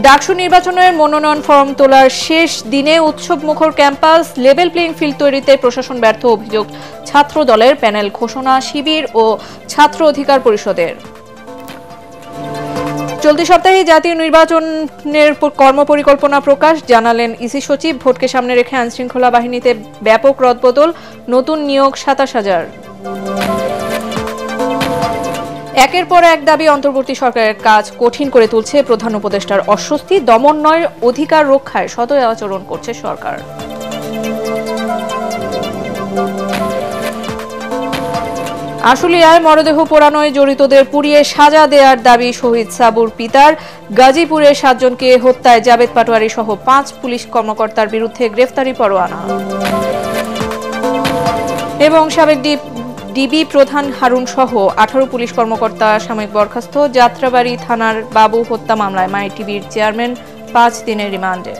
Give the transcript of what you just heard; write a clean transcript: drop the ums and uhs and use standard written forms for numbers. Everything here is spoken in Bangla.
ডাকসু নির্বাচনের মনোনয়ন ফর্ম তোলার শেষ দিনে উৎসব মুখর ক্যাম্পাস, লেভেল প্লেইং ফিল্ড তৈরিতে প্রশাসন ব্যর্থ অভিযোগ ছাত্র দলের, প্যানেল ঘোষণা শিবির ও ছাত্র অধিকার পরিষদের। চলতি সপ্তাহে জাতীয় নির্বাচনের কর্মপরিকল্পনা প্রকাশ, জানালেন ইসি সচিব। ভোটকে সামনে রেখে আইনশৃঙ্খলা বাহিনীতে ব্যাপক রদবদল, নতুন নিয়োগ 27,000। একের পর এক দাবি অন্তর্বর্তী সরকারের কাজ কঠিন করে তুলছে প্রধান উপদেষ্টার অস্বস্তি, দমন নয় অধিকার রক্ষায় সদয় আচরণ করছে সরকার। আশুলিয়ায় মরদেহ পোড়ানোয় জড়িতদের পুড়িয়ে সাজা দেওয়ার দাবি শহীদ সাবুর পিতার। গাজীপুরে 7 জনকে হত্যায় জাবেদ পাটোয়ারি সহ 5 পুলিশ কর্মকর্তার বিরুদ্ধে গ্রেফতারি পরোয়ানা। এবং সাবেক ডিবি প্রধান হারুন সহ 18 পুলিশ কর্মকর্তা সাময়িক বরখাস্ত। যাত্রাবাড়ি থানার বাবু হত্যা মামলায় মাই টিভির চেয়ারম্যান 5 দিনের রিমান্ডে।